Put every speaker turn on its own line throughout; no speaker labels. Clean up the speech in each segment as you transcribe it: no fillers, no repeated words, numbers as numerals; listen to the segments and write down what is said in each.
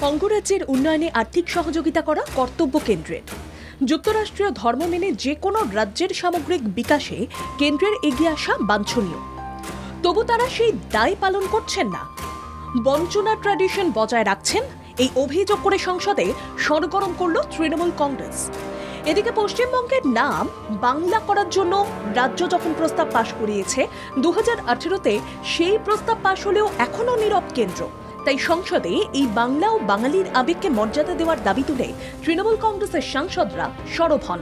অঙ্গরাজ্যের উন্নয়নে আর্থিক সহযোগিতা করা কর্তব্য কেন্দ্রের। যুক্তরাষ্ট্রীয় ধর্ম মেনে যে কোনো রাজ্যের সামগ্রিক বিকাশে কেন্দ্রের এগিয়ে আসা বাঞ্ছনীয়। তবু তারা সেই দায় পালন করছেন না, বঞ্চনার ট্র্যাডিশন বজায় রাখছেন, এই অভিযোগ করে সংসদে সরগরম করল তৃণমূল কংগ্রেস। এদিকে পশ্চিমবঙ্গের নাম বাংলা করার জন্য রাজ্য যখন প্রস্তাব পাশ করিয়েছে 2018-তে, সেই প্রস্তাব পাশ হলেও এখনও নীরব কেন্দ্র। তাই সংসদে এই বাংলা ও বাঙালির আবেগকে মর্যাদা দেওয়ার দাবি তুলে তৃণমূল কংগ্রেসের সাংসদরা সরব হন।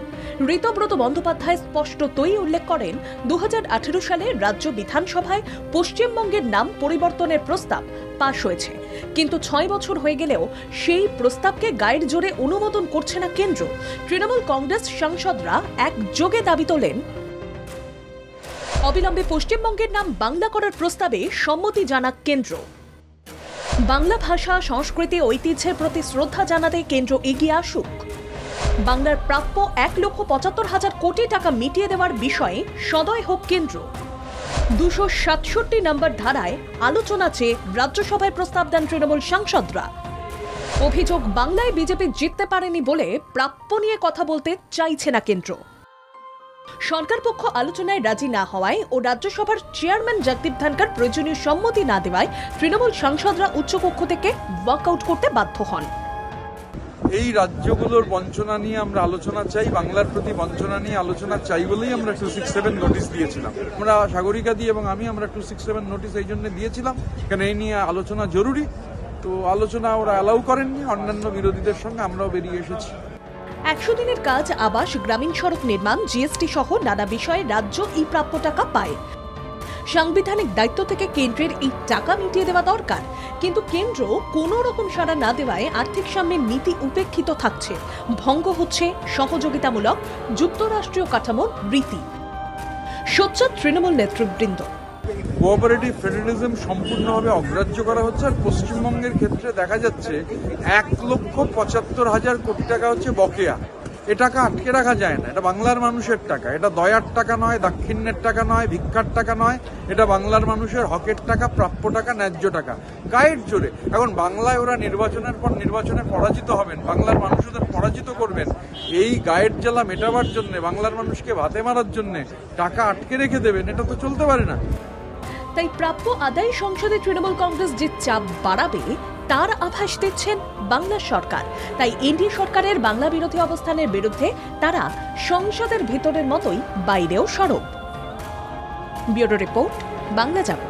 ঋতব্রত বন্দ্যোপাধ্যায় স্পষ্টতই উল্লেখ করেন, 2018 সালে রাজ্য বিধানসভায় পশ্চিমবঙ্গের নাম পরিবর্তনের প্রস্তাব পাশ হয়েছে, কিন্তু 6 বছর হয়ে গেলেও সেই প্রস্তাবকে গায়ের জোরে অনুমোদন করছে না কেন্দ্র। তৃণমূল কংগ্রেস সাংসদরা একযোগে দাবি তোলেন, অবিলম্বে পশ্চিমবঙ্গের নাম বাংলা করার প্রস্তাবে সম্মতি জানাক কেন্দ্র। বাংলা ভাষা, সংস্কৃতি, ঐতিহ্যের প্রতি শ্রদ্ধা জানাতে কেন্দ্র এগিয়ে আসুক। বাংলার প্রাপ্য 1,75,000 কোটি টাকা মিটিয়ে দেওয়ার বিষয়ে সদয় হোক কেন্দ্র। 267 নম্বর ধারায় আলোচনা চেয়ে রাজ্যসভায় প্রস্তাব দেন তৃণমূল সাংসদরা। অভিযোগ, বাংলায় বিজেপি জিততে পারেনি বলে প্রাপ্য নিয়ে কথা বলতে চাইছে না কেন্দ্র। সরকার পক্ষ আলোচনায় রাজি না হওয়ায় ও রাজ্যসভার চেয়ারম্যান জগদীপ ধনখড় প্রয়োজনীয় সম্মতি না দেওয়ায় তৃণমূল সাংসদরা উচ্চকক্ষ থেকে ওয়াকআউট করতে বাধ্য হন।
এই রাজ্যগুলোর বঞ্চনা নিয়ে আমরা আলোচনা চাই, বাংলার প্রতি বঞ্চনা নিয়ে আলোচনা চাই বলেই আমরা 267 নোটিশ দিয়েছিলাম। আমরা সাগরিকা দিয়ে এবং আমরা 267 নোটিশ এই জন্য দিয়েছিলাম, কারণ এই নিয়ে আলোচনা জরুরি। তো আলোচনা ওরা অ্যালাউ করেননি, অন্যান্য বিরোধীদের সঙ্গে আমরাও বেরিয়ে এসেছি।
100 দিনের কাজ, আবাস, গ্রামীণ সড়ক নির্মাণ, জিএসটি সহ নানা বিষয়ে রাজ্য এই প্রাপ্য টাকা পায়। সাংবিধানিক দায়িত্ব থেকে কেন্দ্রের এই টাকা মিটিয়ে দেওয়া দরকার, কিন্তু কেন্দ্র কোনো রকম সাড়া না দেওয়ায় আর্থিক সামনের নীতি উপেক্ষিত থাকছে, ভঙ্গ হচ্ছে সহযোগিতামূলক যুক্তরাষ্ট্রীয় কাঠামোর রীতি। সোচ্চার তৃণমূল নেতৃবৃন্দ।
কোঅপারেটিভ ফেডারেলিজম সম্পূর্ণভাবে অগ্রাহ্য করা হচ্ছে। আর পশ্চিমবঙ্গের ক্ষেত্রে দেখা যাচ্ছে 1,75,000 কোটি টাকা হচ্ছে বকেয়া। এ টাকা আটকে রাখা যায় না, এটা বাংলার মানুষের টাকা, এটা দয়ার টাকা নয়, দাক্ষিণ্যের টাকা নয়, ভিক্ষার টাকা নয়, এটা বাংলার মানুষের হকের টাকা, প্রাপ্য টাকা, ন্যায্য টাকা। গায়ের জোরে এখন বাংলায় ওরা নির্বাচনের পর নির্বাচনে পরাজিত হবেন, বাংলার মানুষ ওদের পরাজিত করবেন, এই গায়ের জ্বালা মেটাবার জন্য, বাংলার মানুষকে ভাতে মারার জন্য টাকা আটকে রেখে দেবেন, এটা তো চলতে পারে না।
তাই প্রাপ্য আদায় সংসদে তৃণমূল কংগ্রেস যে চাপ বাড়াবে তার আভাস দিচ্ছেন বাংলা সরকার। তাই এনডিএ সরকারের বাংলা বিরোধী অবস্থানের বিরুদ্ধে তারা সংসদের ভেতরের মতোই বাইরেও সরব। ব্যুরো রিপোর্ট, বাংলা জাগো।